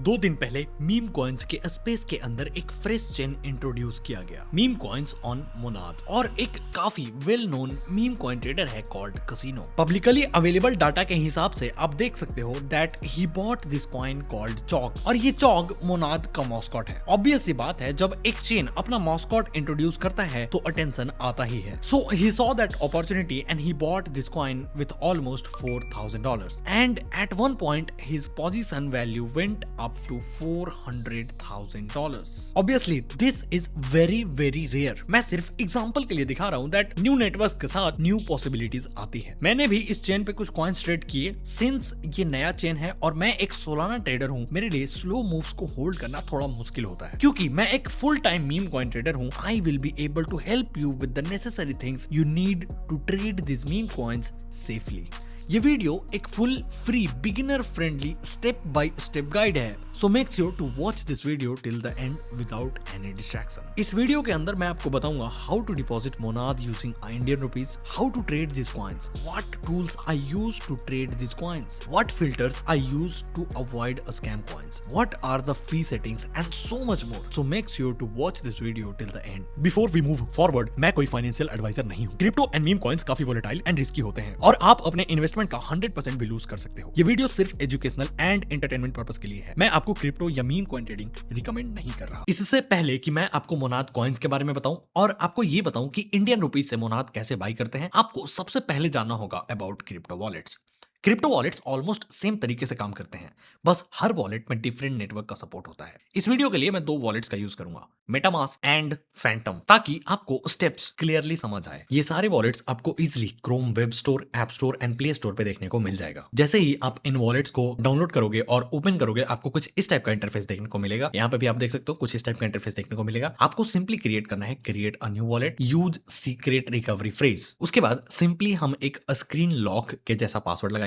2 दिन पहले meme coins के स्पेस के अंदर एक फ्रेश चेन इंट्रोड्यूस किया गया, मीम कॉइन्स ऑन मोनाद, और एक काफी well known meme coin trader है called Casino. Publicly available data के हिसाब से आप देख सकते हो that he bought this coin called Chog, और ये चॉग मोनाद का मॉस्कॉट है। ऑब्वियस सी बात है, जब एक चेन अपना मॉस्कॉट इंट्रोड्यूस करता है तो अटेंशन आता ही है। So he saw that opportunity and he bought this coin with almost $4,000 and at one point his position value went up to $400,000. Obviously, this is very very rare. मैं सिर्फ example के लिए दिखा रहा हूँ that न्यू नेटवर्क्स के साथ new possibilities आती है। मैंने भी इस चेन पे कुछ कॉइन्स ट्रेड किए। सिंस ये नया चेन है और मैं एक सोलाना ट्रेडर हूँ, मेरे लिए स्लो मूव्स को होल्ड करना थोड़ा मुश्किल होता है, क्योंकि मैं एक full time meme coin trader हूँ। I will be able to help you with the necessary things you need to trade this meme coins safely. ये वीडियो एक full free beginner friendly step by step guide है, so make sure to watch this video till the end without any distraction. इस video के अंदर मैं आपको बताऊंगा how to deposit Monad using Indian rupees, how to trade this coins, what tools I use to trade this coins, what filters I use to avoid scam coins, what are the fee settings and so much more. So make sure to watch this video till the end. Before we move forward, मैं कोई financial adviser नहीं हूँ। Crypto and meme coins काफी volatile and risky होते हैं और आप अपने इन्वेस्टमेंट का 100% भी लूज कर सकते हो। ये वीडियो सिर्फ एजुकेशनल एंड एंटरटेनमेंट पर्पस के लिए है। मैं आपको क्रिप्टो या मीम कॉइन ट्रेडिंग रिकमेंड नहीं कर रहा। इससे पहले कि मैं आपको मोनाद कॉइन्स के बारे में बताऊं और आपको ये बताऊं कि इंडियन रुपीज से मोनाद कैसे बाई करते हैं, आपको सबसे पहले जानना होगा about crypto wallets. Crypto wallets almost same तरीके से काम करते हैं, बस हर वॉलेट में डिफरेंट नेटवर्क का सपोर्ट होता है। इस वीडियो के लिए मैं 2 वॉलेट्स का यूज करूंगा, मेटामास्क एंड फैंटम, ताकि आपको स्टेप्स क्लियरली समझ आए। ये सारे वॉलेट्स आपको easily Chrome web store, app store and play store पे देखने को मिल जाएगा। जैसे ही आप इन वॉलेट्स को डाउनलोड करोगे और ओपन करोगे, आपको कुछ इस टाइप का इंटरफेस देखने को मिलेगा। यहाँ पे भी आप देख सकते हो कुछ इस टाइप का इंटरफेस देखने को मिलेगा। आपको सिंपली क्रिएट करना है, create a new wallet, use secret recovery phrase. उसके बाद सिंपली हम एक स्क्रीन लॉक के जैसा पासवर्ड लगाएंगे।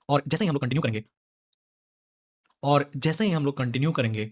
और जैसे ही हम लोग कंटिन्यू करेंगे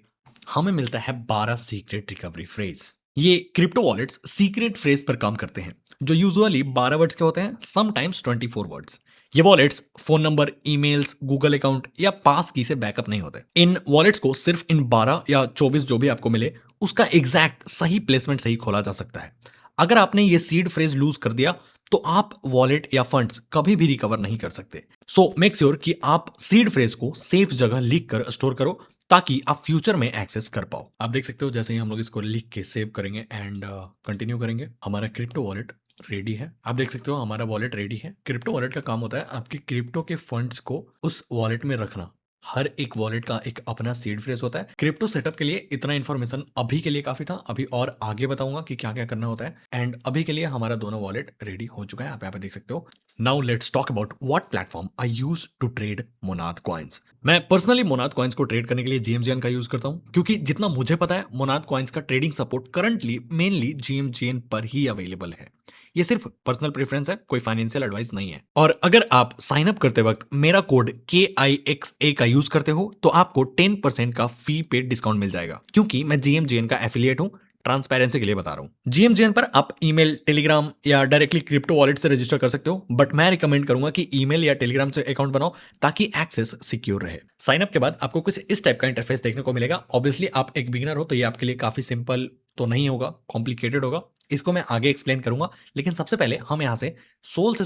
हमें मिलता है 12 सीक्रेट रिकवरी फ्रेज। ये क्रिप्टो वॉलेट्स सीक्रेट फ्रेज पर काम करते हैं, जो यूजुअली 12 वर्ड्स के होते हैं, समटाइम्स 24 वर्ड्स। ये wallets phone number, emails, Google account या पास की से बैकअप नहीं होते। इन वॉलेट्स को सिर्फ इन 12 या 24 जो भी आपको मिले उसका एग्जैक्ट सही प्लेसमेंट से ही खोला जा सकता है। अगर आपने ये सीड फ्रेज लूज कर दिया तो आप वॉलेट या फंड्स कभी भी रिकवर नहीं कर सकते। सो मेक श्योर कि आप सीड फ्रेज को सेफ जगह लिख कर स्टोर करो, ताकि आप फ्यूचर में एक्सेस कर पाओ। आप देख सकते हो जैसे ही हम लोग इसको लिख के सेव करेंगे एंड कंटिन्यू करेंगे, हमारा क्रिप्टो वॉलेट रेडी है। आप देख सकते हो हमारा वॉलेट रेडी है। क्रिप्टो वॉलेट का काम होता है आपके क्रिप्टो के फंड्स को उस वॉलेट में रखना। हर एक वॉलेट का एक अपना सीड फ्रेज होता है। क्रिप्टो सेटअप के लिए इतना इन्फॉर्मेशन अभी के लिए काफी था, अभी और आगे बताऊंगा कि क्या क्या करना होता है। एंड अभी के लिए हमारा दोनों वॉलेट रेडी हो चुका है, आप यहाँ पे देख सकते हो। Now let's talk about what platform I use to trade Monad coins. मैं पर्सनली मोनाद कॉइन्स को ट्रेड करने के लिए GMGN का यूज करता हूँ, क्योंकि जितना मुझे पता है मोनाद कॉइन्स का trading support currently mainly GMGN पर ही अवेलेबल है। ये सिर्फ पर्सनल प्रेफरेंस है, कोई फाइनेंशियल एडवाइस नहीं है। और अगर आप साइन अप करते वक्त मेरा कोड KIXA का यूज करते हो तो आपको 10% का फी पे डिस्काउंट मिल जाएगा, क्योंकि मैं GMGN का एफिलिएट हूं। ट्रांसपेरेंसी के लिए बता रहा हूं। GMGN पर आप ईमेल, टेलीग्राम या डायरेक्टली क्रिप्टो वॉलेट से रजिस्टर कर सकते हो, बट मैं रिकमेंड करूंगा कि ईमेल या टेलीग्राम से अकाउंट बनाओ ताकि एक्सेस सिक्योर रहे। साइन अप के बाद आपको कुछ इस टाइप का इंटरफेस देखने को मिलेगा। ऑब्वियसली आप एक बिगिनर हो तो ये आपके लिए काफी सिंपल तो नहीं होगा, कॉम्प्लिकेटेड होगा। इसको मैं आगे एक्सप्लेन करूंगा, लेकिन सबसे पहले हम यहाँ से सोल से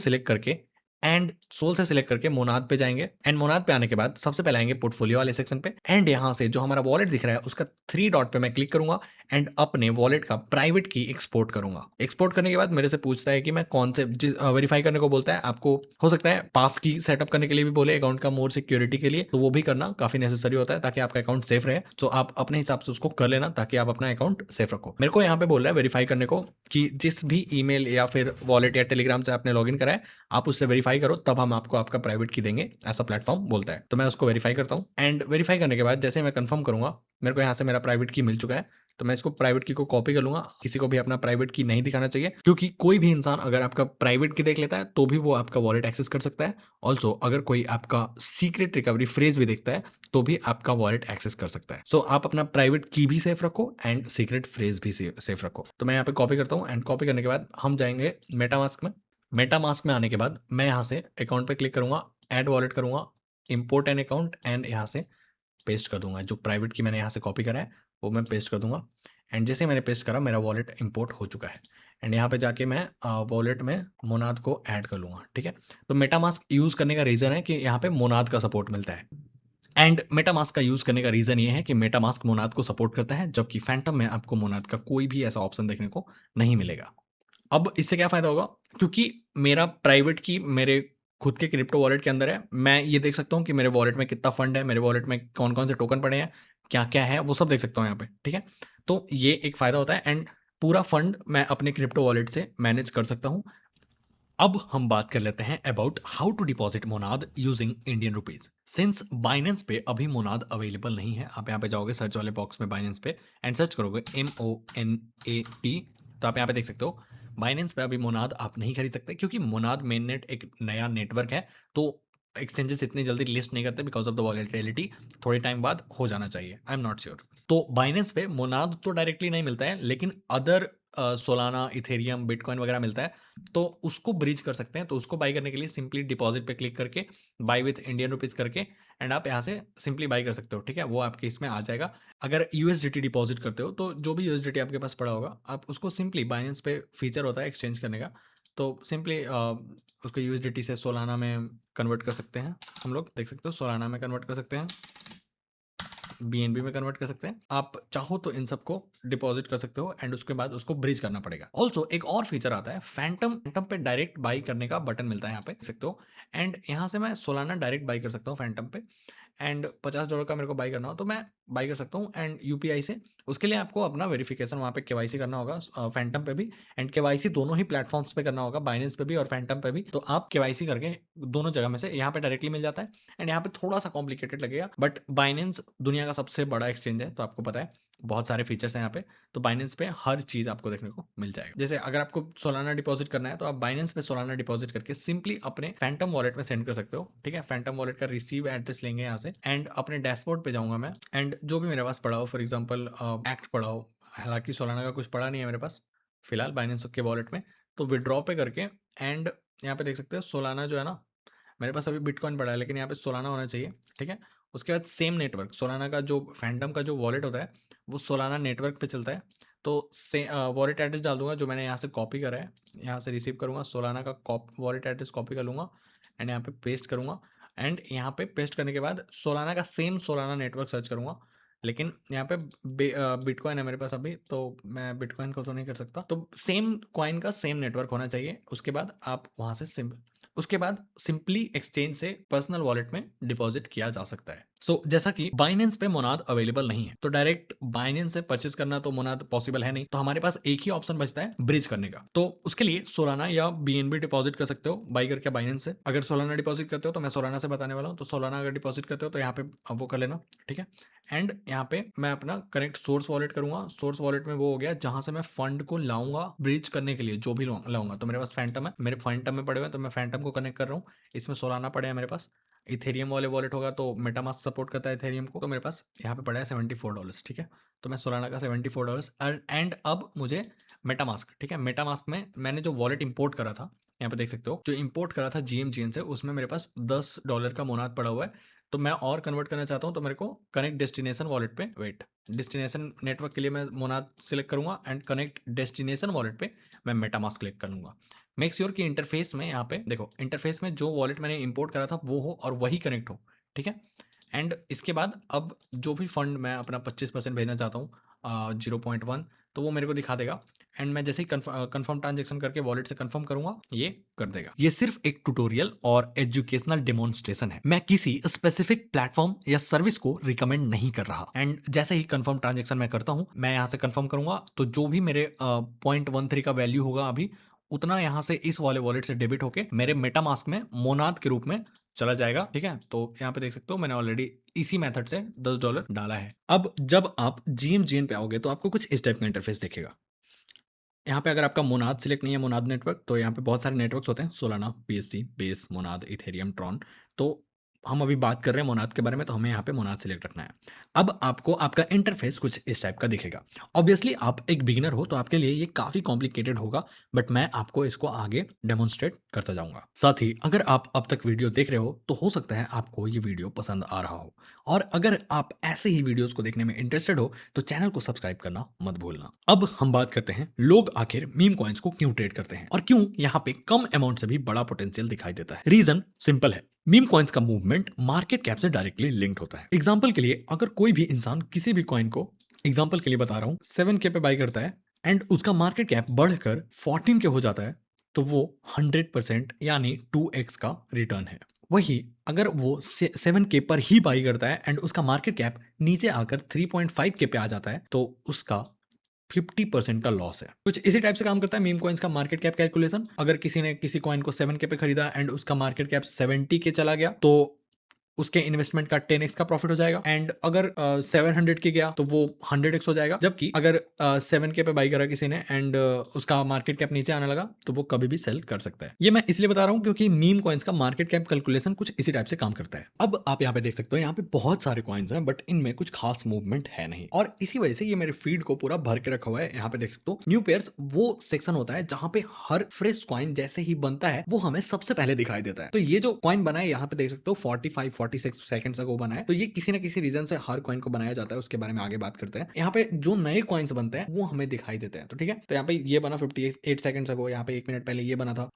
सिलेक्ट करके मोनाद पे जाएंगे। एंड मोनाद पे आने के बाद सबसे पहले आएंगे पोर्टफोलियो वाले सेक्शन पे, एंड यहाँ से जो हमारा वॉलेट दिख रहा है उसका 3 डॉट पे मैं क्लिक करूंगा एंड अपने वॉलेट का प्राइवेट की एक्सपोर्ट करूंगा। एक्सपोर्ट करने के बाद मेरे से पूछता है कि मैं कौन से वेरीफाई करने को बोलता है। आपको हो सकता है पास की सेटअप करने के लिए भी बोले, अकाउंट का मोर सिक्योरिटी के लिए, तो वो भी करना काफी नेसेसरी होता है ताकि आपका अकाउंट सेफ रहे। तो आप अपने हिसाब से उसको कर लेना ताकि आप अपना अकाउंट सेफ रखो। मेरे को यहाँ पे बोल रहा है वेरीफाई करने को कि जिस भी ईमेल या फिर वॉलेट या टेलीग्राम से आपने लॉगिन करा है आप उससे वेरीफाई करो, तब हम आपको आपका प्राइवेट की देंगे, ऐसा प्लेटफॉर्म बोलता है। तो मैं उसको वेरीफाई करता हूँ एंड वेरीफाई करने के बाद जैसे मैं कंफर्म करूंगा, मेरे को यहाँ से मेरा प्राइवेट की मिल चुका है। तो मैं इसको प्राइवेट की को कॉपी कर लूंगा। किसी को भी अपना प्राइवेट की नहीं दिखाना चाहिए, क्योंकि कोई भी इंसान अगर आपका प्राइवेट की देख लेता है तो भी वो आपका वॉलेट एक्सेस कर सकता है। ऑल्सो अगर कोई आपका सीक्रेट रिकवरी फ्रेज भी देखता है तो भी आपका वॉलेट एक्सेस कर सकता है। सो आप अपना प्राइवेट की भी सेफ रखो एंड सीक्रेट फ्रेज भी सेफ रखो। तो मैं यहाँ पे कॉपी करता हूँ एंड कॉपी करने के बाद हम जाएंगे मेटामास्क में। मेटामास्क में आने के बाद मैं यहाँ से अकाउंट पे क्लिक करूंगा, ऐड वॉलेट करूंगा, इंपोर्ट एन अकाउंट एंड यहाँ से पेस्ट कर दूंगा। जो प्राइवेट की मैंने यहाँ से कॉपी करा है वो मैं पेस्ट कर दूंगा एंड जैसे मैंने पेस्ट करा मेरा वॉलेट इंपोर्ट हो चुका है एंड यहाँ पे जाके मैं वॉलेट में मोनाद को ऐड कर लूँगा। ठीक है, तो मेटामास्क यूज़ करने का रीज़न है कि यहाँ पे मोनाद का सपोर्ट मिलता है एंड मेटामास्क का यूज़ करने का रीज़न ये है कि मेटामास्क मोनाद को सपोर्ट करता है, जबकि फैंटम में आपको मोनाद का कोई भी ऐसा ऑप्शन देखने को नहीं मिलेगा। अब इससे क्या फ़ायदा होगा, क्योंकि मेरा प्राइवेट की मेरे खुद के क्रिप्टो वॉलेट के अंदर है, मैं ये देख सकता हूँ कि मेरे वॉलेट में कितना फंड है, मेरे वॉलेट में कौन-कौन से टोकन पड़े हैं, क्या-क्या है, वो सब देख सकता हूँ यहाँ पे, ठीक है? तो ये एक फ़ायदा होता है एंड पूरा फंड मैं अपने क्रिप्टो वॉलेट से मैनेज कर सकता हूँ। अब हम बात कर लेते हैं about how to deposit Monad using Indian rupees. Since Binance पे अभी मोनाद अवेलेबल नहीं है, आप यहाँ पे जाओगे सर्च वाले बॉक्स में बाइनेंस पे एंड सर्च करोगे MONAT, तो आप यहाँ पे देख सकते हो बाइनेंस पे अभी मोनाद आप नहीं खरीद सकते, क्योंकि मोनाद मेन नेट एक नया नेटवर्क है, तो एक्सचेंजेस इतनी जल्दी लिस्ट नहीं करते बिकॉज ऑफ द वॉलेटिलिटी। थोड़े टाइम बाद हो जाना चाहिए, आई एम नॉट श्योर। तो बाइनेंस पे मोनाद तो डायरेक्टली नहीं मिलता है, लेकिन अदर सोलाना, इथेरियम, बिटकॉइन वगैरह मिलता है, तो उसको ब्रिज कर सकते हैं। तो उसको बाई करने के लिए सिंपली डिपॉजिट पे क्लिक करके बाई विथ इंडियन रुपीज करके एंड आप यहाँ से सिंपली बाई कर सकते हो। ठीक है, वो आपके इसमें आ जाएगा। अगर यूएसडीटी डिपॉजिट करते हो तो जो भी यूएसडीटी आपके पास पड़ा होगा आप उसको सिंपली बाइनेंस पे फीचर होता है एक्सचेंज करने का, तो सिंपली उसको यूएसडीटी से सोलाना में कन्वर्ट कर सकते हैं। हम लोग देख सकते हो सोलाना में कन्वर्ट कर सकते हैं, बीएनबी में कन्वर्ट कर सकते हैं। आप चाहो तो इन सबको डिपॉजिट कर सकते हो एंड उसके बाद उसको ब्रिज करना पड़ेगा। ऑल्सो एक और फीचर आता है फैंटम पे डायरेक्ट बाई करने का बटन मिलता है, यहाँ पे देख सकते हो एंड यहाँ से मैं सोलाना डायरेक्ट बाई कर सकता हूँ फैंटम पे एंड $50 का मेरे को बाई करना हो तो मैं बाई कर सकता हूँ एंड यूपीआई से। उसके लिए आपको अपना वेरिफिकेशन वहाँ पे केवाईसी करना होगा फैंटम पे भी एंड केवाईसी दोनों ही प्लेटफॉर्म्स पे करना होगा, बाइनेंस पे भी और फैंटम पे भी। तो आप केवाईसी करके दोनों जगह में से यहाँ पे डायरेक्टली मिल जाता है एंड यहाँ पे थोड़ा सा कॉम्प्लिकेटेड लगेगा, बट बाइनेंस दुनिया का सबसे बड़ा एक्सचेंज है तो आपको पता है बहुत सारे फीचर्स हैं यहाँ पे। तो बाइनेंस पे हर चीज़ आपको देखने को मिल जाएगा। जैसे अगर आपको सोलाना डिपॉजिट करना है तो आप बाइनेंस पे सोलाना डिपॉजिट करके सिंपली अपने फैंटम वॉलेट में सेंड कर सकते हो। ठीक है, फैंटम वॉलेट का रिसीव एड्रेस लेंगे यहाँ से एंड अपने डैशबोर्ड पे जाऊंगा मैं एंड जो भी मेरे पास पड़ा हो, फॉर एग्जाम्पल एक्ट पड़ा हो, हालांकि सोलाना का कुछ पड़ा नहीं है मेरे पास फिलहाल बाइनेंस के वॉलेट में, तो विड्रॉ पे करके एंड यहाँ पे देख सकते हो सोलाना जो है ना, मेरे पास अभी बिटकॉइन पड़ा है लेकिन यहाँ पे सोलाना होना चाहिए। ठीक है, उसके बाद सेम नेटवर्क सोलाना का जो फैंटम का जो वॉलेट होता है वो सोलाना नेटवर्क पे चलता है, तो से वॉलेट एड्रेस डाल दूंगा जो मैंने यहाँ से कॉपी करा है, यहाँ से रिसीव करूँगा सोलाना का वॉलेट एड्रेस कॉपी कर लूँगा एंड यहाँ पे पेस्ट करूँगा एंड यहाँ पे पेस्ट करने के बाद सोलाना का सेम सोलाना नेटवर्क सर्च करूँगा। लेकिन यहाँ पे बिटकॉइन है मेरे पास अभी, तो मैं बिटकॉइन को तो नहीं कर सकता, तो सेम कॉइन का सेम नेटवर्क होना चाहिए। उसके बाद आप वहाँ से उसके बाद सिंपली एक्सचेंज से पर्सनल वॉलेट में डिपॉजिट किया जा सकता है। सो जैसा कि बाइनेंस पे मोनाद अवेलेबल नहीं है तो डायरेक्ट बाइनेंस से परचेज करना तो मोनाद पॉसिबल है नहीं, तो हमारे पास एक ही ऑप्शन बचता है ब्रिज करने का। तो उसके लिए सोलाना या बीएनबी डिपॉजिट कर सकते हो बाई करके बाइनेंस से। अगर सोलाना डिपॉजिट करते हो तो मैं सोलाना से बताने वाला हूँ, तो सोलाना अगर डिपॉजिट करते हो तो यहाँ पे वो कर लेना। ठीक है, एंड यहाँ पे मैं अपना कनेक्ट सोर्स वॉलेट करूंगा। सोर्स वॉलेट में वो हो गया जहां से मैं फंड को लाऊंगा ब्रिज करने के लिए, जो भी लाऊंगा। तो मेरे पास फैंटम है, मेरे फैंटम में पड़े हुए हैं तो मैं फैंटम को कनेक्ट कर रहा हूँ। इसमें सोलाना पड़े हैं मेरे पास। इथेरियम वाले वॉलेट होगा तो मेटामास्क सपोर्ट करता है इथेरियम को, तो मेरे पास यहाँ पे पड़ा है $74। ठीक है, तो मैं सोलाना का $74 एंड अब मुझे मेटामास्क, ठीक है, मेटामास्क में मैंने जो वॉलेट इंपोर्ट करा था यहाँ पे देख सकते हो, जो इंपोर्ट करा था GMGN से, उसमें मेरे पास $10 का मोनाद पड़ा हुआ है। तो मैं और कन्वर्ट करना चाहता हूँ तो मेरे को कनेक्ट डेस्टिनेशन वॉलेट पे डेस्टिनेशन नेटवर्क के लिए मैं मोनाद सिलेक्ट करूंगा एंड कनेक्ट डेस्टिनेशन वॉलेट पे मैं मेटामास्क क्लिक कर लूंगा। मेक श्योर कि इंटरफेस में यहाँ पे देखो, इंटरफेस में जो वॉलेट मैंने इंपोर्ट करा था वो हो और वही कनेक्ट हो। ठीक है, एंड इसके बाद अब जो भी फंड मैं अपना 25% भेजना चाहता हूँ 0.1, तो वो मेरे को दिखा देगा एंड मैं जैसे ही कंफर्म ट्रांजेक्शन करके वॉलेट से कंफर्म करूंगा ये कर देगा। ये सिर्फ एक ट्यूटोरियल और एजुकेशनल डेमोन्स्ट्रेशन है, मैं किसी स्पेसिफिक प्लेटफॉर्म या सर्विस को रिकमेंड नहीं कर रहा। एंड जैसे ही कंफर्म ट्रांजेक्शन मैं करता हूं, मैं यहाँ से कंफर्म करूंगा तो जो भी मेरे 0.13 का वैल्यू होगा अभी, उतना यहाँ से इस वाले वॉलेट से डेबिट होके मेरे मेटामास्क में मोनाद के रूप में चला जाएगा, ठीक है। तो यहाँ पे देख सकते हो मैंने ऑलरेडी इसी मेथड से $10 डाला है। अब जब आप GMGN पे आओगे तो आपको कुछ इस टाइप का इंटरफेस दिखेगा। यहाँ पे अगर आपका मोनाद सिलेक्ट नहीं है, मोनाद नेटवर्क, तो यहाँ पे बहुत सारे नेटवर्क्स होते हैं, Solana, BSC, Base, Monad, Ethereum, Tron. तो हम अभी बात कर रहे हैं मोनाद के बारे में, तो हमें यहाँ पे मोनाद सिलेक्ट रखना है। अब आपको आपका इंटरफेस कुछ इस टाइप का दिखेगा। ऑब्वियसली आप एक बिगिनर हो तो आपके लिए ये काफ़ी कॉम्प्लिकेटेड होगा, बट मैं आपको इसको आगे डेमोन्स्ट्रेट करता जाऊँगा। साथ ही अगर आप अब तक वीडियो देख रहे हो तो हो सकता है आपको ये वीडियो पसंद आ रहा हो, और अगर आप ऐसे ही वीडियोस को देखने में इंटरेस्टेड हो तो चैनल को सब्सक्राइब करना मत भूलना। अब हम बात करते हैं लोग आखिर मीम कॉइन्स को क्यों ट्रेड करते हैं और क्यों यहाँ पे कम अमाउंट से भी बड़ा पोटेंशियल दिखाई देता है। रीजन सिंपल है, मीम कॉइन्स का मूवमेंट मार्केट कैप से डायरेक्टली लिंक्ड होता है। एग्जाम्पल के लिए अगर कोई भी इंसान किसी भी कॉइन को, एग्जाम्पल के लिए बता रहा हूँ, 7K पे बाई करता है एंड उसका मार्केट कैप बढ़कर 14K हो जाता है, तो वो 100% यानी 2x का रिटर्न है। वही अगर वो 7K पर ही बाई करता है एंड उसका मार्केट कैप नीचे आकर 3.5K पे आ जाता है, तो उसका 50% का लॉस है। कुछ इसी टाइप से काम करता है मीम कॉइन्स का मार्केट कैप कैलकुलेशन। अगर किसी ने किसी कॉइन को 7K पे खरीदा एंड उसका मार्केट कैप 70K चला गया, तो उसके इन्वेस्टमेंट का 10x का प्रॉफिट हो जाएगा। एंड अगर 700 के गया तो वो 100x हो जाएगा। जबकि अगर 7K पे बाई करा किसी ने एंड उसका मार्केट कैप नीचे आने लगा, तो वो कभी भी सेल कर सकता है। ये मैं इसलिए बता रहा हूँ क्योंकि मीम कॉइन्स का मार्केट कैप कैलकुलेशन कुछ इसी टाइप से काम करता है। अब आप यहाँ पे देख सकते हो, यहाँ पे बहुत सारे कॉइन्स हैं बट इनमें कुछ खास मूवमेंट है नहीं, और इसी वजह से ये मेरे फीड को पूरा भर के रखा हुआ है। यहाँ पे देख सकते हो न्यू पेयर्स वो सेक्शन होता है जहाँ पे हर फ्रेश कॉइन जैसे ही बनता है वो हमें सबसे पहले दिखाई देता है। तो ये जो कॉइन बना है यहाँ पे देख सकते हो 45-46 सेकंड्स अगो बना है, तो ये किसी ना किसी रीजन से हर कॉइन को बनाया जाता है, उसके बारे में आगे बात करते हैं। यहाँ पे जो नए कॉइन्स बनते हैं वो हमें दिखाई देते हैं, तो ठीक है। तो यहाँ पे ये बना 58 सेकंड्स अगो, यहाँ पे 1 मिनट पहले ये बना था,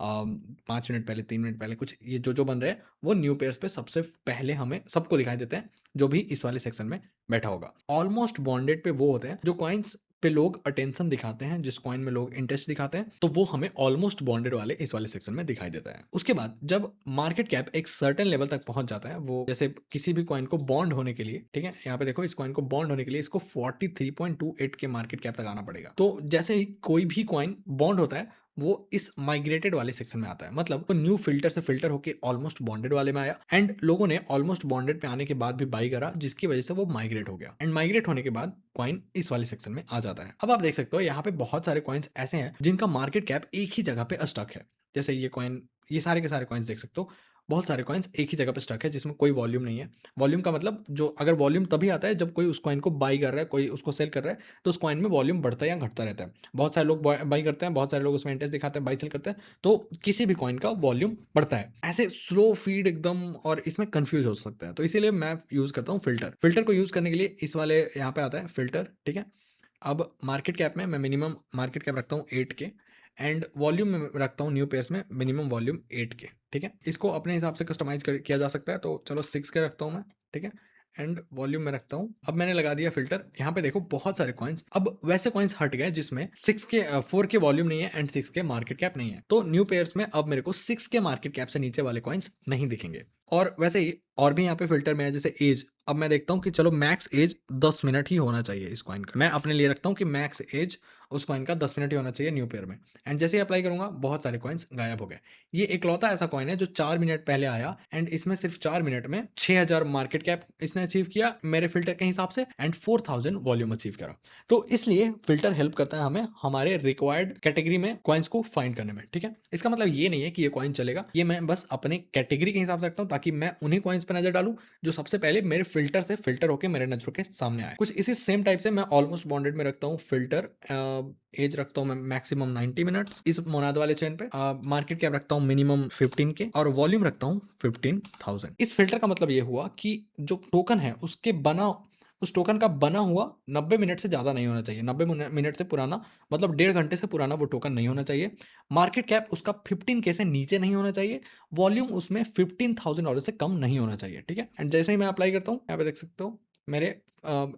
5 मिनट पहले, 3 मिनट पहले, कुछ ये जो बन रहे हैं वो न्यू पेयर्स पे सबसे पहले हमें सबको दिखाई देते हैं, जो भी इस वाले सेक्शन में बैठा होगा। ऑलमोस्ट बॉन्डेड पे वो होते हैं जो कॉइन्स पे लोग अटेंशन दिखाते हैं, जिस कॉइन में लोग इंटरेस्ट दिखाते हैं, तो वो हमें ऑलमोस्ट बॉन्डेड वाले इस वाले सेक्शन में दिखाई देता है। उसके बाद जब मार्केट कैप एक सर्टेन लेवल तक पहुंच जाता है, वो जैसे किसी भी कॉइन को बॉन्ड होने के लिए, ठीक है, यहाँ पे देखो इस कॉइन को बॉन्ड होने के लिए इसको 43.28 के मार्केट कैप तक आना पड़ेगा। तो जैसे ही कोई भी कॉइन बॉन्ड होता है वो इस माइग्रेटेड वाले सेक्शन में आता है, मतलब वो न्यू फिल्टर से फिल्टर होके ऑलमोस्ट बॉन्डेड वाले में आया एंड लोगों ने ऑलमोस्ट बॉन्डेड पे आने के बाद भी बाई करा, जिसकी वजह से वो माइग्रेट हो गया एंड माइग्रेट होने के बाद कॉइन इस वाले सेक्शन में आ जाता है। अब आप देख सकते हो यहाँ पे बहुत सारे कॉइन्स ऐसे हैं जिनका मार्केट कैप एक ही जगह पे स्टक है। जैसे ये कॉइन, ये सारे के सारे कॉइन्स देख सकते हो, बहुत सारे कॉइन्स एक ही जगह पे स्टक है जिसमें कोई वॉल्यूम नहीं है। वॉल्यूम का मतलब, जो अगर वॉल्यूम तभी आता है जब कोई उस कॉइन को बाई कर रहा है, कोई उसको सेल कर रहा है, तो उस कॉइन में वॉल्यूम बढ़ता है या घटता रहता है। बहुत सारे लोग बाई करते हैं, बहुत सारे लोग उसमें इंटरेस्ट दिखाते हैं, बाई सेल करते हैं, तो किसी भी कॉइन का वॉल्यूम बढ़ता है। ऐसे स्लो फीड एकदम, और इसमें कंफ्यूज हो सकता है, तो इसीलिए मैं यूज करता हूँ फिल्टर। फिल्टर को यूज करने के लिए इस वाले यहाँ पे आता है फिल्टर, ठीक है। अब मार्केट कैप में मैं मिनिमम मार्केट कैप रखता हूँ 8K एंड वॉल्यूम में रखता हूँ न्यू पेयर्स में मिनिमम वॉल्यूम 8K, ठीक है। इसको अपने हिसाब से कस्टमाइज किया जा सकता है, तो चलो 6K रखता हूँ मैं, ठीक है, एंड वॉल्यूम में रखता हूँ। अब मैंने लगा दिया फिल्टर। यहाँ पे देखो बहुत सारे कॉइन्स, अब वैसे कॉइन्स हट गए जिसमें 4K वॉल्यूम नहीं है एंड 6K मार्केट कैप नहीं है, तो न्यू पेयर्स में अब मेरे को 6K मार्केट कैप से नीचे वाले कॉइन्स नहीं दिखेंगे। और वैसे ही और भी यहाँ पे फिल्टर में है, जैसे एज। अब मैं देखता हूँ कि चलो मैक्स एज 10 मिनट ही होना चाहिए इस कॉइन का, मैं अपने लिए रखता हूँ कि मैक्स एज उस कॉइन का 10 मिनट ही होना चाहिए न्यू पेयर में। एंड जैसे ही अप्लाई करूंगा बहुत सारे कॉइन्स गायब हो गए। ये इकलौता ऐसा कॉइन है जो 4 मिनट पहले आया एंड इसमें सिर्फ 4 मिनट में 6000 मार्केट कैप इसने अचीव किया मेरे फिल्टर के हिसाब से एंड 4000 वॉल्यूम अचीव करा। तो इसलिए फिल्टर हेल्प करता है हमें हमारे रिक्वायर्ड कैटेगरी में कॉइन्स को फाइंड करने में, ठीक है। इसका मतलब ये नहीं है कि ये कॉइन चलेगा, ये मैं बस अपने कैटेगरी के हिसाब से रखता हूँ ताकि मैं उन्हीं कॉइन्स पे नजर डालूं जो सबसे पहले मेरे फिल्टर से फिल्टर होकर मेरे नजरों के सामने आए। कुछ इसी सेम टाइप से मैं ऑलमोस्ट बॉन्डेड में रखता हूँ फिल्टर। एज रखता हूँ मैं मैक्सिमम 90 मिनट्स इस मोनाद वाले चेन पे। मार्केट कैप रखता हूँ मिनिमम 15K और वॉल्यूम रखता हूँ 15,000। इस फिल्टर का मतलब ये हुआ कि जो टोकन है उस टोकन का बना हुआ 90 मिनट से ज़्यादा नहीं होना चाहिए। 90 मिनट से पुराना, मतलब 1.5 घंटे से पुराना वो टोकन नहीं होना चाहिए। मार्केट कैप उसका 15K से नीचे नहीं होना चाहिए। वॉल्यूम उसमें $15,000 से कम नहीं होना चाहिए, ठीक है। एंड जैसे ही मैं अप्लाई करता हूँ, यहाँ पे देख सकते हो मेरे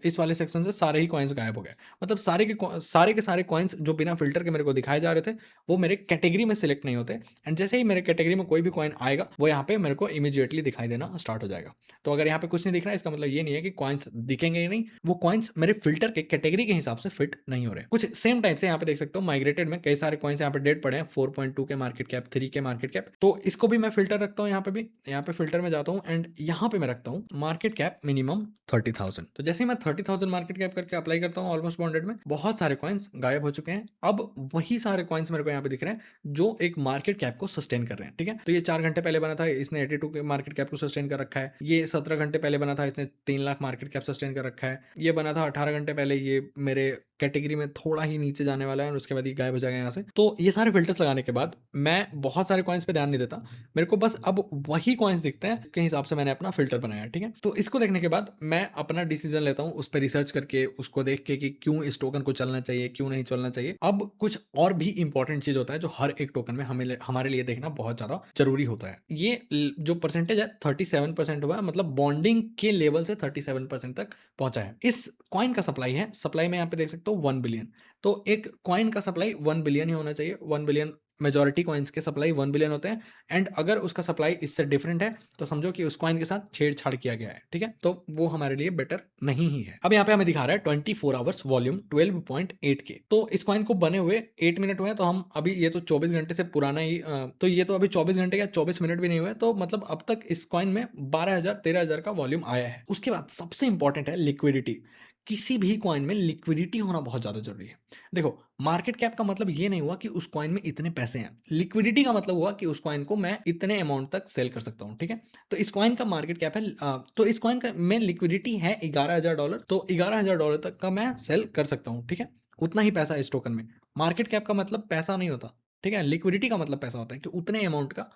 इस वाले सेक्शन से सारे ही कॉइन्स गायब हो गए। मतलब सारे के सारे कॉइन्स जो बिना फ़िल्टर के मेरे को दिखाए जा रहे थे, वो मेरे कैटेगरी में सिलेक्ट नहीं होते एंड जैसे ही मेरे कैटेगरी में कोई भी कॉइन आएगा, वो यहाँ पे मेरे को इमीडिएटली दिखाई देना स्टार्ट हो जाएगा। तो अगर यहाँ पे कुछ नहीं दिख रहा है, इसका मतलब ये नहीं है कि कॉइन्स दिखेंगे ही नहीं, वो कॉइन्स मेरे फ़िल्टर के कैटेगरी के हिसाब से फिट नहीं हो रहे। कुछ सेम टाइप से यहाँ पे देख सकते हो माइग्रेटेड में कई सारे कॉइन्स यहाँ पे डेड पड़े हैं, 4.2 के मार्केट कैप, 3 के मार्केट कैप। तो इसको भी मैं फ़िल्टर रखता हूँ यहाँ पे भी। यहाँ पे फ़िल्टर में जाता हूँ एंड यहाँ पे मैं रखता हूँ मार्केट कैप मिनिमम 30,000। तो जैसे ही मैं 30,000 मार्केट कैप करके अप्लाई करता हूँ ऑलमोस्ट बॉन्डेड में, बहुत सारे कॉइन्स गायब हो चुके हैं। अब वही सारे कॉइन्स मेरे को यहाँ पे दिख रहे हैं जो एक मार्केट कैप को सस्टेन कर रहे हैं, ठीक है। तो ये 4 घंटे पहले बना था, इसने 82 के मार्केट कैप को सस्टेन कर रखा है। ये 17 घंटे पहले बना था, इसने 3 लाख मार्केट कैप सस्टेन कर रखा है। ये बना था 18 घंटे पहले, ये मेरे कैटेगरी में थोड़ा ही नीचे जाने वाला है और उसके बाद ये गायब हो जाएगा यहाँ से। तो ये सारे फिल्टर्स लगाने के बाद मैं बहुत सारे कॉइन्स पे ध्यान नहीं देता, मेरे को बस अब वही कॉइन्स दिखते हैं के हिसाब से मैंने अपना फिल्टर बनाया, ठीक है। तो इसको देखने के बाद मैं अपना डिसीजन लेता हूँ उस पर रिसर्च करके, उसको देख के कि क्यों इस टोकन को चलना चाहिए, क्यों नहीं चलना चाहिए। अब कुछ और भी इंपॉर्टेंट चीज होता है जो हर एक टोकन में हमारे लिए देखना बहुत ज्यादा जरूरी होता है। ये जो परसेंटेज है 37% हुआ है, मतलब बॉन्डिंग के लेवल से 37% तक पहुंचा है। इस कॉइन का सप्लाई है, सप्लाई में यहाँ पे देख सकते हो 1 बिलियन। तो एक कॉइन का सप्लाई 1 बिलियन ही होना चाहिए। 1 बिलियन मेजॉरिटी कॉइन्स के सप्लाई 1 बिलियन होते हैं एंड अगर उसका सप्लाई इससे डिफरेंट है तो समझो कि उस कॉइन के साथ छेड़छाड़ किया गया है, ठीक है। तो वो हमारे लिए बेटर नहीं ही है। अब यहाँ पे हमें दिखा रहा है 24 आवर्स वॉल्यूम 12.8 के। तो इस कॉइन को बने हुए 8 मिनट हुए हैं, तो हम अभी ये तो 24 घंटे से पुराना ही तो ये तो अभी 24 घंटे या 24 मिनट भी नहीं हुए, तो मतलब अब तक इस कॉइन में 12,000 13,000 का वॉल्यूम आया है। उसके बाद सबसे इंपॉर्टेंट है लिक्विडिटी। किसी भी कॉइन में लिक्विडिटी होना बहुत ज्यादा जरूरी है। देखो, मार्केट कैप का मतलब ये नहीं हुआ कि उस कॉइन में इतने पैसे हैं, लिक्विडिटी का मतलब हुआ कि उस कॉइन को मैं इतने अमाउंट तक सेल कर सकता हूँ, ठीक है। तो इस कॉइन का मार्केट कैप है तो इस कॉइन का में लिक्विडिटी है $11,000, तो $11,000 तक का मैं सेल कर सकता हूँ, ठीक है। उतना ही पैसा है इस टोकन में। मार्केट कैप का मतलब पैसा नहीं होता, ठीक है। लिक्विडिटी का मतलब पैसा होता है कि उतने अमाउंट का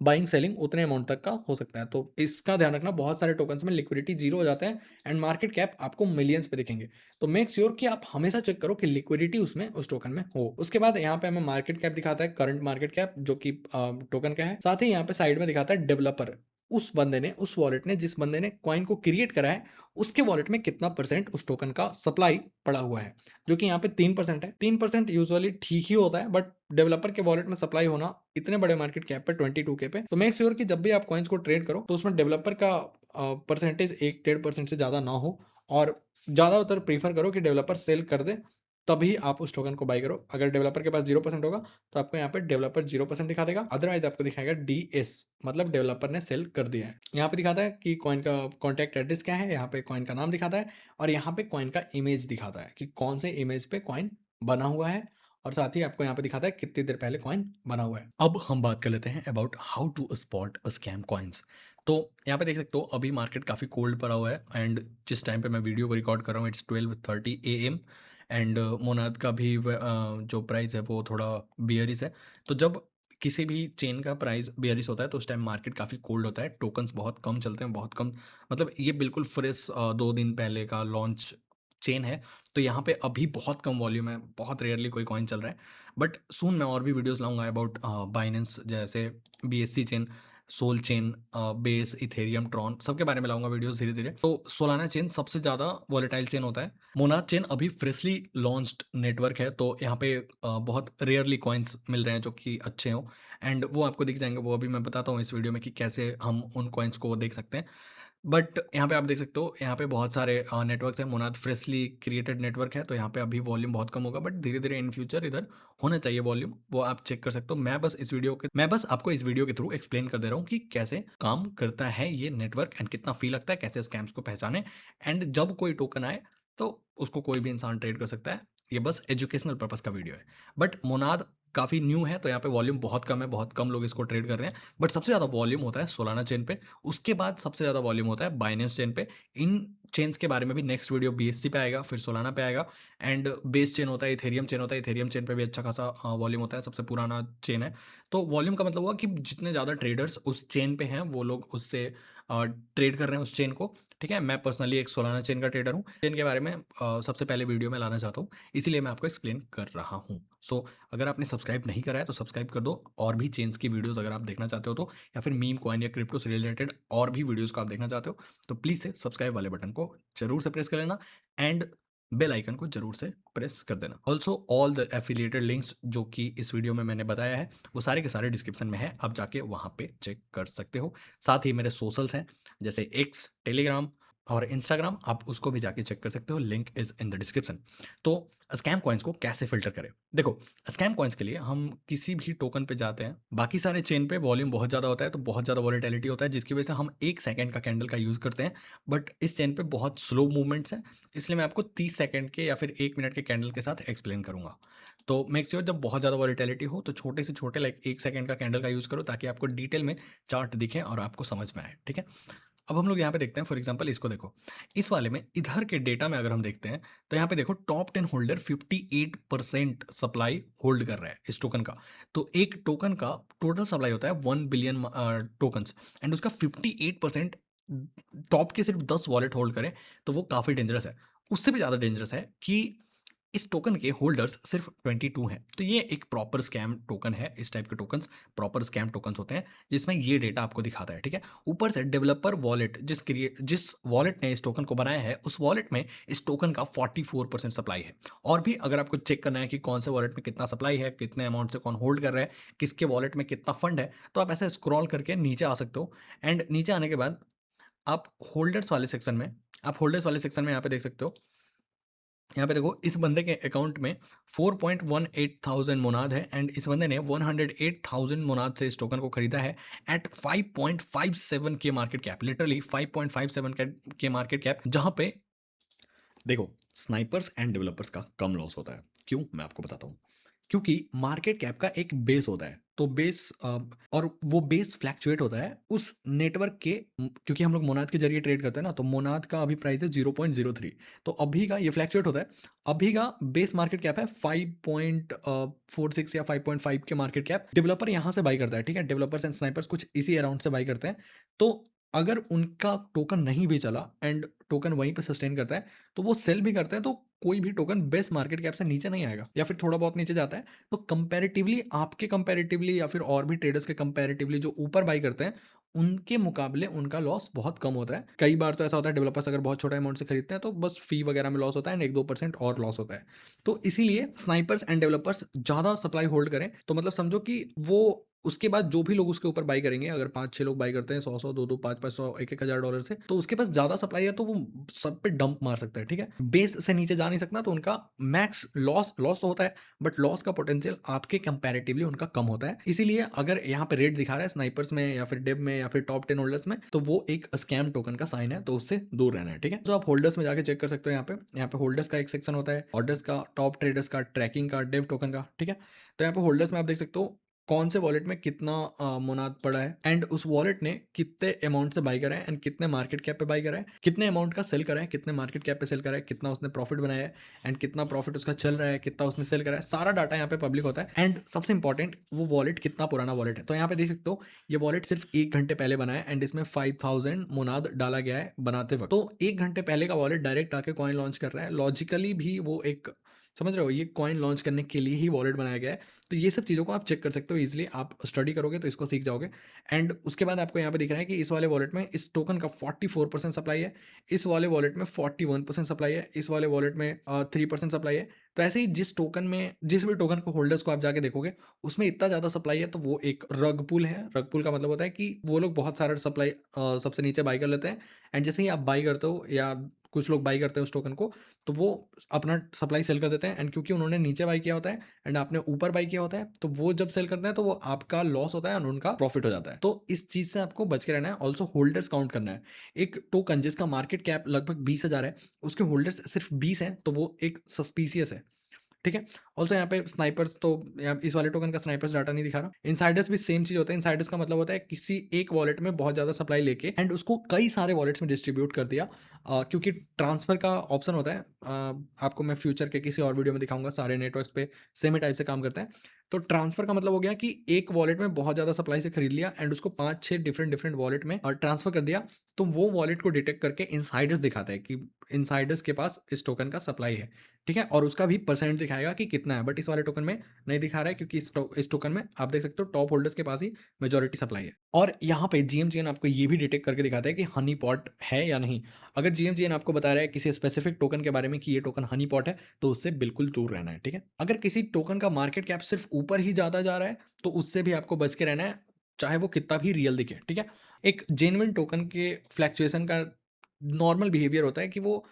बाइंग सेलिंग उतने अमाउंट तक का हो सकता है। तो इसका ध्यान रखना, बहुत सारे टोकन्स में लिक्विडिटी जीरो हो जाते हैं एंड मार्केट कैप आपको मिलियंस पे दिखेंगे। तो मेक श्योर कि आप हमेशा चेक करो कि लिक्विडिटी उसमें उस टोकन में हो। उसके बाद यहाँ पे हमें मार्केट कैप दिखाता है, करंट मार्केट कैप जो कि टोकन का है। साथ ही यहाँ पे साइड में दिखाता है डेवलपर, उस बंदे ने, उस वॉलेट ने, जिस बंदे ने कॉइन को क्रिएट करा है, उसके वॉलेट में कितना परसेंट उस टोकन का सप्लाई पड़ा हुआ है, जो कि यहाँ पे 3% है। 3% यूजुअली ठीक ही होता है, बट डेवलपर के वॉलेट में सप्लाई होना इतने बड़े मार्केट कैप पे 22K पे, तो मेक श्योर कि जब भी आप कॉइन्स को ट्रेड करो तो उसमें डेवलपर का परसेंटेज 1-1.5% से ज़्यादा ना हो, और ज़्यादातर प्रीफर करो कि डेवलपर सेल कर दे, तभी आप उस टोकन को बाई करो। अगर डेवलपर के पास 0% होगा तो आपको यहाँ पे डेवलपर 0% दिखा देगा, अदरवाइज आपको दिखाएगा DS, मतलब डेवलपर ने सेल कर दिया है। यहाँ पे दिखाता है कि कॉइन का कॉन्टैक्ट एड्रेस क्या है, यहाँ पे कॉइन का नाम दिखाता है और यहाँ पे कॉइन का इमेज दिखाता है कि कौन से इमेज पे कॉइन बना हुआ है, और साथ ही आपको यहाँ पे दिखाता है कितनी देर पहले कॉइन बना हुआ है। अब हम बात कर लेते हैं about how to spot a scam coins. तो यहाँ पे देख सकते हो अभी मार्केट काफ़ी कोल्ड पड़ा हुआ है एंड जिस टाइम पे मैं वीडियो को रिकॉर्ड कर रहा हूँ इट्स 12:30 AM एंड मोनाद का भी जो प्राइस है वो थोड़ा बियरिश है। तो जब किसी भी चेन का प्राइस बियरिश होता है तो उस टाइम मार्केट काफ़ी कोल्ड होता है, टोकन्स बहुत कम चलते हैं, बहुत कम। मतलब ये बिल्कुल फ्रेश 2 दिन पहले का लॉन्च चेन है, तो यहाँ पे अभी बहुत कम वॉल्यूम है, बहुत रेयरली कोई कॉइन चल रहा है। बट सून मैं और भी वीडियोस लाऊंगा अबाउट बाइनेंस, जैसे BSC chain, Sol chain, base, Ethereum, Tron, सबके बारे में लाऊंगा वीडियोस धीरे धीरे। तो सोलाना चेन सबसे ज़्यादा वॉलेटाइल चेन होता है। मोनाद चेन अभी फ्रेशली लॉन्च्ड नेटवर्क है, तो यहाँ पे बहुत रेयरली कॉइन्स मिल रहे हैं जो कि अच्छे हों एंड वो आपको दिख जाएंगे। वो अभी मैं बताता हूँ इस वीडियो में कि कैसे हम उन कॉइन्स को देख सकते हैं। बट यहाँ पे आप देख सकते हो, यहाँ पे बहुत सारे नेटवर्क्स हैं। मोनाद फ्रेशली क्रिएटेड नेटवर्क है, तो यहाँ पे अभी वॉल्यूम बहुत कम होगा, बट धीरे धीरे इन फ्यूचर इधर होना चाहिए वॉल्यूम, वो आप चेक कर सकते हो। मैं बस आपको इस वीडियो के थ्रू एक्सप्लेन कर दे रहा हूँ कि कैसे काम करता है ये नेटवर्क एंड कितना फी लगता है, कैसे स्कैम्स को पहचाने एंड जब कोई टोकन आए तो उसको कोई भी इंसान ट्रेड कर सकता है। ये बस एजुकेशनल पर्पस का वीडियो है। बट मोनाद काफ़ी न्यू है, तो यहाँ पे वॉल्यूम बहुत कम है, बहुत कम लोग इसको ट्रेड कर रहे हैं। बट सबसे ज़्यादा वॉल्यूम होता है सोलाना चेन पे, उसके बाद सबसे ज़्यादा वॉल्यूम होता है बाइनेंस चेन पे। इन चेन्स के बारे में भी नेक्स्ट वीडियो BSC पे आएगा, फिर सोलाना पे आएगा एंड बेस चेन होता है, इथेरियम चेन होता है। इथेरियम चेन पे भी अच्छा खासा वॉल्यूम होता है, सबसे पुराना चेन है। तो वॉल्यूम का मतलब हुआ कि जितने ज़्यादा ट्रेडर्स उस चेन पे हैं वो लोग उससे ट्रेड कर रहे हैं उस चेन को, ठीक है। मैं पर्सनली एक सोलाना चेन का ट्रेडर हूँ। चेन के बारे में सबसे पहले वीडियो में लाना चाहता हूँ, इसीलिए मैं आपको एक्सप्लेन कर रहा हूँ। सो अगर आपने सब्सक्राइब नहीं करा है तो सब्सक्राइब कर दो। और भी चेन्स की वीडियोस अगर आप देखना चाहते हो तो, या फिर मीम कॉइन या क्रिप्टो से रिलेटेड और भी वीडियोस को आप देखना चाहते हो तो प्लीज़ से सब्सक्राइब वाले बटन को जरूर से प्रेस कर लेना एंड बेल आइकन को जरूर से प्रेस कर देना। Also all the affiliated links जो कि इस वीडियो में मैंने बताया है वो सारे के सारे डिस्क्रिप्शन में है, आप जाके वहाँ पे चेक कर सकते हो। साथ ही मेरे सोशल्स हैं जैसे एक्स, टेलीग्राम और इंस्टाग्राम, आप उसको भी जाके चेक कर सकते हो, link is in the description. तो स्कैम कॉइन्स को कैसे फिल्टर करें? देखो, स्कैम कॉइन्स के लिए हम किसी भी टोकन पे जाते हैं, बाकी सारे चेन पे वॉल्यूम बहुत ज़्यादा होता है तो बहुत ज़्यादा वॉलेटिलिटी होता है जिसकी वजह से हम 1 सेकंड का कैंडल का यूज़ करते हैं, बट इस चेन पे बहुत स्लो मूवमेंट्स हैं, इसलिए मैं आपको 30 सेकंड के या फिर 1 मिनट के कैंडल के साथ एक्सप्लेन करूंगा। तो मेक श्योर जब बहुत ज़्यादा वॉलेटिलिटी हो तो छोटे से छोटे लाइक 1 सेकंड का कैंडल का यूज़ करो ताकि आपको डिटेल में चार्ट दिखे और आपको समझ में आए, ठीक है? अब हम लोग यहाँ पे देखते हैं, फॉर एग्जांपल इसको देखो, इस वाले में इधर के डेटा में अगर हम देखते हैं तो यहाँ पे देखो टॉप 10 होल्डर 58% सप्लाई होल्ड कर रहा है इस टोकन का। तो एक टोकन का टोटल सप्लाई होता है 1 बिलियन टोकन्स एंड उसका 58% टॉप के सिर्फ 10 वॉलेट होल्ड करें तो वो काफ़ी डेंजरस है। उससे भी ज़्यादा डेंजरस है कि इस टोकन के होल्डर्स सिर्फ 22 हैं। तो ये एक प्रॉपर स्कैम टोकन है। इस टाइप के टोकन्स प्रॉपर स्कैम टोकन्स होते हैं जिसमें ये डेटा आपको दिखाता है, ठीक है? ऊपर से डेवलपर वॉलेट जिस वॉलेट ने इस टोकन को बनाया है उस वॉलेट में इस टोकन का 44% सप्लाई है। और भी अगर आपको चेक करना है कि कौन से वॉलेट में कितना सप्लाई है, कितने अमाउंट से कौन होल्ड कर रहा है, किसके वॉलेट में कितना फंड है, तो आप ऐसे स्क्रॉल करके नीचे आ सकते हो एंड नीचे आने के बाद आप होल्डर्स वाले सेक्शन में यहाँ पे देख सकते हो। यहाँ पे देखो, इस बंदे के अकाउंट में 4.18 मोनाद है एंड इस बंदे ने 108,000 मोनाद से इस टोकन को खरीदा है एट 5.57 के मार्केट कैप, लिटरली 5.57 के मार्केट कैप, जहां पे देखो स्नाइपर्स एंड डेवलपर्स का कम लॉस होता है। क्यों, मैं आपको बताता हूँ। क्योंकि मार्केट कैप का एक बेस होता है, तो बेस और वो बेस फ्लैक्चुएट होता है उस नेटवर्क के, क्योंकि हम लोग मोनाद के जरिए ट्रेड करते हैं ना, तो मोनाद का अभी प्राइस है 0.03, तो अभी का ये फ्लैक्चुएट होता है। अभी का बेस मार्केट कैप है 5.46 या 5.5 के मार्केट कैप। डेवलपर यहाँ से बाई करता है, ठीक है? डेवलपर्स एंड स्नाइपर्स कुछ इसी अराउंड से बाई करते हैं। तो अगर उनका टोकन नहीं भी चला एंड टोकन वहीं पे सस्टेन करता है तो वो सेल भी करते हैं, तो कोई भी टोकन बेस मार्केट कैप से नीचे नहीं आएगा या फिर थोड़ा बहुत नीचे जाता है। तो कंपैरेटिवली आपके कंपैरेटिवली या फिर और भी ट्रेडर्स के कंपैरेटिवली जो ऊपर बाई करते हैं उनके मुकाबले उनका लॉस बहुत कम होता है। कई बार तो ऐसा होता है डेवलपर्स अगर बहुत छोटा अमाउंट से खरीदते हैं तो बस फी वगैरह में लॉस होता है एंड 1-2% और लॉस होता है। तो इसीलिए स्नाइपर्स एंड डेवलपर्स ज़्यादा सप्लाई होल्ड करें, तो मतलब समझो कि वो उसके बाद जो भी लोग उसके ऊपर बाई करेंगे, अगर 5-6 लोग बाई करते हैं 100-100, 2-2, 5-500, 1-1 हज़ार डॉलर से, तो उसके पास ज़्यादा सप्लाई है तो वो सब पे डंप मार सकता है, ठीक है? बेस से नीचे जा नहीं सकता तो उनका मैक्स लॉस तो होता है, बट लॉस का पोटेंशियल आपके कंपैरेटिवली उनका कम होता है। इसीलिए अगर यहाँ पे रेट दिखा रहा है स्नाइपर्स में या फिर डेब में या फिर टॉप 10 होल्डर्स में, तो वो एक स्कैम टोकन का साइन है, तो उससे दूर रहना है, ठीक है? तो आप होल्डर्स में जाके चेक कर सकते हो। यहाँ पे होल्डर्स का एक सेक्शन होता है, ऑर्डर्स का, टॉप ट्रेडर्स का, ट्रैकिंग का, डेव टोकन का, ठीक है? तो यहाँ पे होल्डर्स में आप देख सकते हो कौन से वॉलेट में कितना मुनाद पड़ा है एंड उस वॉलेट ने कितने अमाउंट से बाई करा है एंड कितने मार्केट कैप पे बाई करा है, कितने अमाउंट का सेल करा है, कितने मार्केट कैप पे सेल करा है, कितना उसने प्रॉफिट बनाया है एंड कितना प्रॉफिट उसका चल रहा है, कितना उसने सेल करा है, सारा डाटा यहाँ पे पब्लिक होता है। एंड सबसे इंपॉर्टेंट, वो वॉलेट कितना पुराना वॉलेट है। तो यहाँ पे देख सकते हो ये वॉलेट सिर्फ 1 घंटे पहले बना है एंड इसमें 5000 मुनाद डाला गया है बनाते वक्त। तो 1 घंटे पहले का वॉलेट डायरेक्ट आके कॉइन लॉन्च कर रहा है, लॉजिकली भी वो एक, समझ रहे हो, ये कॉइन लॉन्च करने के लिए ही वॉलेट बनाया गया है। तो ये सब चीज़ों को आप चेक कर सकते हो इजीली, आप स्टडी करोगे तो इसको सीख जाओगे। एंड उसके बाद आपको यहाँ पे दिख रहा है कि इस वाले वॉलेट में इस टोकन का 44% सप्लाई है, इस वाले वॉलेट में 41% सप्लाई है, इस वाले वॉलेट में 3% सप्लाई है। तो ऐसे ही जिस भी टोकन को होल्डर्स को आप जाके देखोगे उसमें इतना ज़्यादा सप्लाई है तो वो एक रग पुल है। रग पुल का मतलब होता है कि वो लोग बहुत सारा सप्लाई सबसे नीचे बाई कर लेते हैं एंड जैसे ही आप बाई करते हो या कुछ लोग बाई करते हैं उस टोकन को, तो वो अपना सप्लाई सेल कर देते हैं एंड क्योंकि उन्होंने नीचे बाई किया होता है एंड आपने ऊपर बाई किया होता है, तो वो जब सेल करते हैं तो वो आपका लॉस होता है और उनका प्रॉफिट हो जाता है। तो इस चीज से आपको बच के रहना है। ऑल्सो होल्डर्स काउंट करना है। एक टोकन जिसका मार्केट कैप लगभग 20,000 है, उसके होल्डर्स सिर्फ 20 हैं, तो वो एक सस्पिशियस है, ठीक है? ऑल्सो यहाँ पे स्नाइपर्स, तो इस वाले टोकन का स्नाइपर्स डाटा नहीं दिखा रहा। इनसाइडर्स भी सेम चीज होता है। इनसाइडर्स का मतलब होता है किसी एक वॉलेट में बहुत ज्यादा सप्लाई लेके एंड उसको कई सारे वॉलेट्स में डिस्ट्रीब्यूट कर दिया क्योंकि ट्रांसफ़र का ऑप्शन होता है, आपको मैं फ्यूचर के किसी और वीडियो में दिखाऊँगा, सारे नेटवर्क्स पे सेम ही टाइप से काम करता है। तो ट्रांसफ़र का मतलब हो गया कि एक वॉलेट में बहुत ज़्यादा सप्लाई से खरीद लिया एंड उसको 5-6 डिफरेंट डिफरेंट वॉलेट में ट्रांसफ़र कर दिया, तो वो वॉलेट को डिटेक्ट करके इनसाइडर्स दिखाता है कि इनसाइडर्स के पास इस टोकन का सप्लाई है, ठीक है? और उसका भी परसेंट दिखाएगा कि कितना है, बट इस वाले टोकन में नहीं दिखा रहा है क्योंकि इस टोकन में आप देख सकते हो टॉप होल्डर्स के पास ही मेजॉरिटी सप्लाई है। और यहाँ पे जीएमजीएन आपको ये भी डिटेक्ट करके दिखाता है कि हनी पॉट है या नहीं। अगर जीएमजीएन आपको बता रहा है किसी स्पेसिफिक टोकन के बारे में कि ये टोकन हनी पॉट है, तो उससे बिल्कुल दूर रहना है, ठीक है? अगर किसी टोकन का मार्केट कैप सिर्फ ऊपर ही ज़्यादा जा रहा है, तो उससे भी आपको बच के रहना है, चाहे वो कितना भी रियल दिखे, ठीक है? एक जेन्युइन टोकन के फ्लक्चुएशन का नॉर्मल बिहेवियर होता है कि वो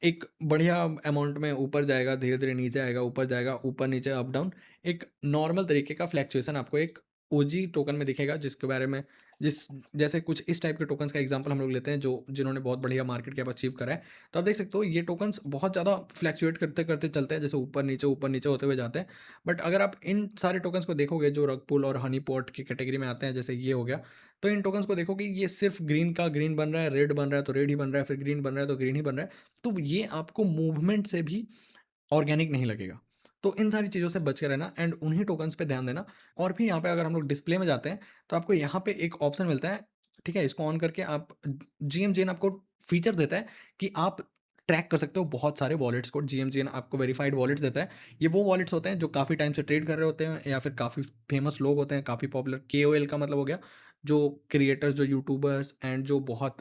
एक बढ़िया अमाउंट में ऊपर जाएगा, धीरे-धीरे नीचे आएगा, ऊपर जाएगा, ऊपर-नीचे, अप-डाउन। एक नॉर्मल तरीके का फ्लक्चुएशन आपको एक ओजी टोकन में दिखेगा, जिसके बारे में जिस जैसे कुछ इस टाइप के टोकन्स का एग्जांपल हम लोग लेते हैं, जो जिन्होंने बहुत बढ़िया मार्केट कैप अचीव करा है। तो आप देख सकते हो ये टोकन्स बहुत ज़्यादा फ्लक्चुएट करते-करते चलते हैं, जैसे ऊपर-नीचे होते हुए जाते हैं। बट अगर आप इन सारे टोकन्स को देखोगे जो रग पुल और हनी पॉट की कैटेगरी में आते हैं, जैसे ये हो गया, तो इन टोकन्स को देखोगे ये सिर्फ ग्रीन का ग्रीन बन रहा है, रेड बन रहा है तो रेड ही बन रहा है, फिर ग्रीन बन रहा है तो ग्रीन ही बन रहा है। तो ये आपको मूवमेंट से भी ऑर्गेनिक नहीं लगेगा। तो इन सारी चीज़ों से बच के रहना एंड उन्हीं टोकन्स पे ध्यान देना। और भी यहाँ पे अगर हम लोग डिस्प्ले में जाते हैं, तो आपको यहाँ पे एक ऑप्शन मिलता है, ठीक है? इसको ऑन करके आप जीएमजीएन आपको फीचर देता है कि आप ट्रैक कर सकते हो बहुत सारे वॉलेट्स को। जीएमजीएन आपको वेरिफाइड वॉलेट्स देता है। ये वो वॉलेट्स होते हैं जो काफ़ी टाइम से ट्रेड कर रहे होते हैं या फिर काफ़ी फेमस लोग होते हैं, काफ़ी पॉपुलर। केओएल का मतलब हो गया जो क्रिएटर्स, जो यूट्यूबर्स एंड जो बहुत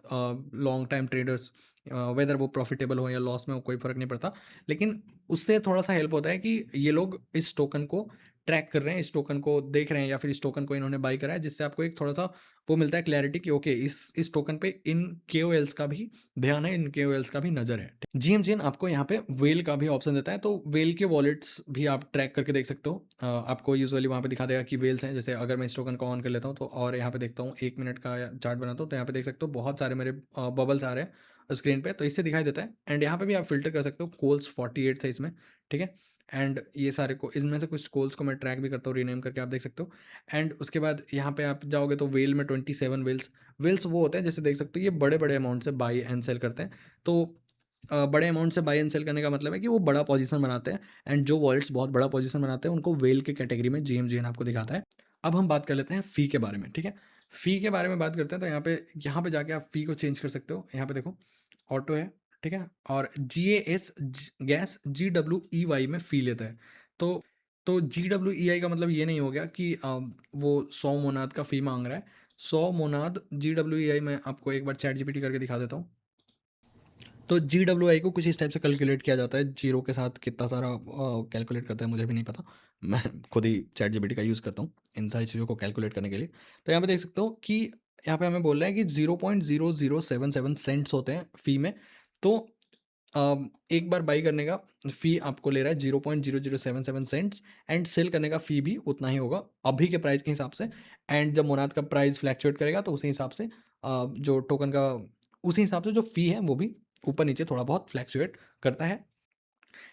लॉन्ग टाइम ट्रेडर्स, वेदर वो प्रॉफिटेबल हो या लॉस में हो, कोई फ़र्क नहीं पड़ता। लेकिन उससे थोड़ा-सा हेल्प होता है कि ये लोग इस टोकन को ट्रैक कर रहे हैं, इस टोकन को देख रहे हैं या फिर इस टोकन को इन्होंने बाय करा है, जिससे आपको एक थोड़ा-सा वो मिलता है क्लैरिटी कि ओके इस टोकन पे इन केओएल्स का भी ध्यान है, इन केओएल्स का भी नज़र है। जीएमजीएन आपको यहाँ पे व्हेल का भी ऑप्शन देता है, तो व्हेल के वॉलेट्स भी आप ट्रैक करके देख सकते हो। आपको यूजुअली वहाँ पे दिखा देगा कि व्हेल्स हैं, जैसे अगर मैं इस टोकन को ऑन कर लेता हूँ तो और यहाँ पे देखता हूँ 1 मिनट का चार्ट बनाता हूँ, तो यहाँ पे देख सकते हो बहुत सारे मेरे बबल्स आ रहे हैं स्क्रीन पे, तो इससे दिखाई देता है। एंड यहाँ पे भी आप फ़िल्टर कर सकते हो, कोल्स 48 थे इसमें, ठीक है? एंड ये सारे को इनमें से कुछ कोल्स को मैं ट्रैक भी करता हूँ, रीनेम करके आप देख सकते हो। एंड उसके बाद यहाँ पे आप जाओगे तो व्हेल में 27 व्हेल्स व्हेल्स वो होते हैं, जैसे देख सकते हो ये बड़े-बड़े अमाउंट से बाय एंड सेल करते हैं। तो बड़े अमाउंट से बाय एंड सेल करने का मतलब है कि वो बड़ा पोजीशन बनाते हैं एंड जो वॉलेट्स बहुत बड़ा पोजीशन बनाते हैं उनको व्हेल के कैटेगरी में जीएमजीएन आपको दिखाता है। अब हम बात कर लेते हैं फ़ी के बारे में, ठीक है? फ़ी के बारे में बात करते हैं, तो यहाँ पे जाके आप फ़ी को चेंज कर सकते हो। यहाँ पे देखो ऑटो है, ठीक है? और जीएएस गैस जीडब्ल्यूईवाई में फ़ी लेता है। तो जीडब्ल्यूईआई का मतलब ये नहीं हो गया कि वो 100 मोनाद का फ़ी माँग रहा है। 100 मोनाद जीडब्ल्यूईआई मैं आपको एक बार चैट जीपीटी करके दिखा देता हूँ। तो जीडब्ल्यूआई को कुछ इस टाइप से कैलकुलेट किया जाता है, जीरो के साथ कितना सारा कैलकुलेट करता है मुझे भी नहीं पता। मैं खुद ही चैट जीपीटी का यूज़ करता हूँ इन सारी चीज़ों को कैलकुलेट करने के लिए। तो यहाँ पे देख सकते हो कि यहाँ पे हमें बोल रहा है कि 0.0077 सेंट्स होते हैं फ़ी में। तो एक बार बाई करने का फ़ी आपको ले रहा है 0.0077 सेंट्स एंड सेल करने का फ़ी भी उतना ही होगा अभी के प्राइस के हिसाब से। एंड जब मोनाद का प्राइस फ्लैक्चुएट करेगा तो उसी हिसाब से जो टोकन का उसी हिसाब से जो फ़ी है वो भी ऊपर नीचे थोड़ा बहुत फ्लैक्चुएट करता है।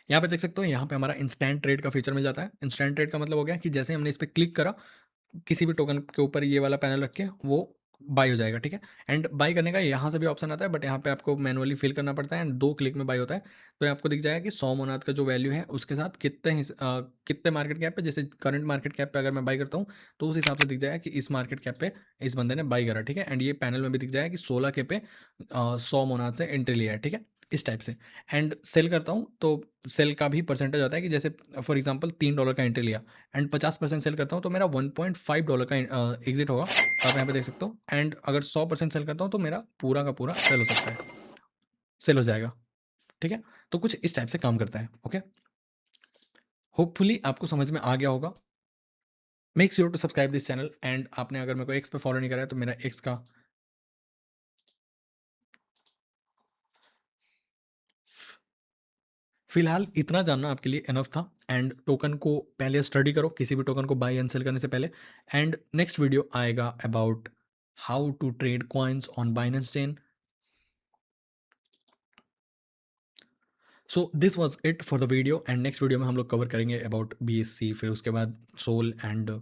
यहाँ पे देख सकते हो, यहाँ पे हमारा इंस्टेंट ट्रेड का फीचर मिल जाता है। इंस्टेंट ट्रेड का मतलब हो गया कि जैसे हमने इस पे क्लिक करा, किसी भी टोकन के ऊपर ये वाला पैनल रख के वो बाय हो जाएगा, ठीक है? एंड बाय करने का यहाँ से भी ऑप्शन आता है, बट यहाँ पे आपको मैनुअली फिल करना पड़ता है एंड 2 क्लिक में बाय होता है। तो आपको दिख जाएगा कि 100 मोनाद का जो वैल्यू है उसके साथ कितने मार्केट कैप पे, जैसे करंट मार्केट कैप पे अगर मैं बाय करता हूँ, तो उस हिसाब से दिख जाएगा कि इस मार्केट कैप पे इस बंदे ने बाय करा, ठीक है? एंड ये पैनल में भी दिख जाएगा कि 16 के पे 100 मोनाद से एंट्री लिया है, ठीक है? इस टाइप से। एंड सेल करता हूँ तो सेल का भी परसेंटेज होता है कि जैसे फॉर एग्जांपल $3 का एंट्री लिया एंड 50% सेल करता हूँ तो मेरा $1.5 का एग्जिट होगा। तो आप यहाँ पे देख सकते हो। एंड अगर 100% सेल करता हूँ तो मेरा पूरा का पूरा सेल हो सकता है, सेल हो जाएगा, ठीक है? तो कुछ इस टाइप से काम करता है, ओके? होपफुली आपको समझ में आ गया होगा। Make sure to subscribe this channel and आपने अगर मेरे को एक्स पे फॉलो नहीं करा है तो मेरा एक्स का फिलहाल इतना जानना आपके लिए इनफ था। एंड टोकन को पहले स्टडी करो, किसी भी टोकन को बाय एंड सेल करने से पहले। एंड नेक्स्ट वीडियो आएगा about how to trade coins on Binance chain. So this was it for the video and next video में हम लोग कवर करेंगे अबाउट BSC, फिर उसके बाद सोल एंड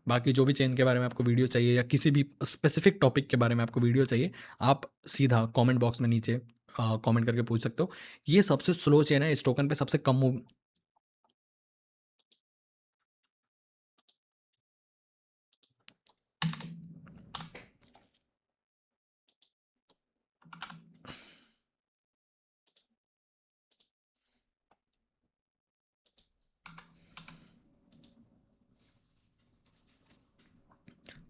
बाकी जो भी चेन के बारे में आपको वीडियो चाहिए या किसी भी स्पेसिफिक टॉपिक के बारे में आपको वीडियो चाहिए, आप सीधा कमेंट बॉक्स में नीचे कमेंट करके पूछ सकते हो। ये सबसे स्लो चेन है, इस टोकन पे सबसे कम मूव।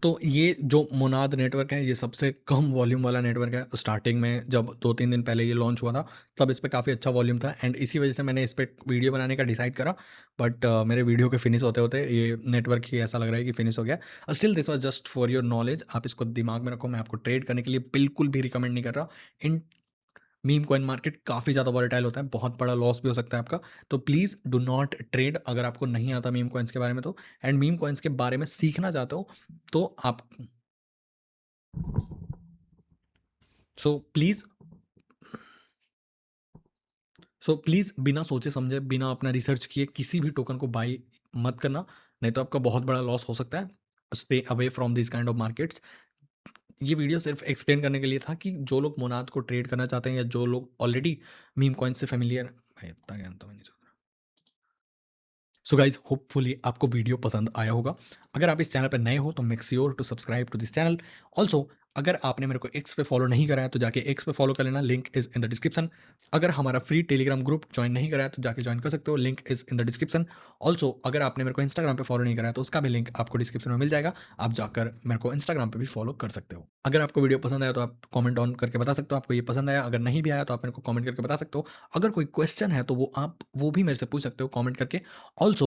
तो ये जो मोनाद नेटवर्क है, ये सबसे कम वॉल्यूम वाला नेटवर्क है। स्टार्टिंग में जब 2-3 दिन पहले ये लॉन्च हुआ था, तब इस पे काफ़ी अच्छा वॉल्यूम था एंड इसी वजह से मैंने इस पे वीडियो बनाने का डिसाइड करा। बट मेरे वीडियो के फिनिश होते-होते ये नेटवर्क ही ऐसा लग रहा है कि फिनिश हो गया। Still this was just for your knowledge, आप इसको दिमाग में रखो। मैं आपको ट्रेड करने के लिए बिल्कुल भी रिकमेंड नहीं कर रहा। इन मीम कॉइन मार्केट काफ़ी ज़्यादा वॉलेटाइल होता है, बहुत बड़ा लॉस भी हो सकता है आपका। तो प्लीज़ डू नॉट ट्रेड अगर आपको नहीं आता मीम कॉइन्स के बारे में तो। एंड मीम कॉइन्स के बारे में सीखना चाहते हो तो आप सो प्लीज़ प्लीज़ बिना सोचे समझे, बिना अपना रिसर्च किए किसी भी टोकन को बाय मत करना, नहीं तो आपका बहुत बड़ा लॉस हो सकता है। Stay away from this kind of markets. ये वीडियो सिर्फ एक्सप्लेन करने के लिए था कि जो लोग मोनाद को ट्रेड करना चाहते हैं या जो लोग ऑलरेडी मीम कॉइन से फेमिलियर। भाई इतना ज्ञान तो मैं नहीं। सो गाइज होपफुली आपको वीडियो पसंद आया होगा। अगर आप इस चैनल पर नए हो तो make sure to subscribe to this channel. Also अगर आपने मेरे को एक्स पे फॉलो नहीं करा है तो जाके एक्स पे फॉलो कर लेना, link is in the description. अगर हमारा फ्री टेलीग्राम ग्रुप ज्वाइन नहीं करा है तो जाके ज्वाइन कर सकते हो, link is in the description. Also अगर आपने मेरे को इंस्टाग्राम पे फॉलो नहीं करा है तो उसका भी लिंक आपको डिस्क्रिप्शन में मिल जाएगा, आप जाकर मेरे को इंस्टाग्राम पे भी फॉलो कर सकते हो। अगर आपको वीडियो पसंद आया तो आप कॉमेंट ऑन करके बता सकते हो आपको ये पसंद आया। अगर नहीं भी आया तो आप मेरे को कॉमेंट करके बता सकते हो। अगर कोई क्वेश्चन है तो वो भी मेरे से पूछ सकते हो कॉमेंट करके। ऑल्सो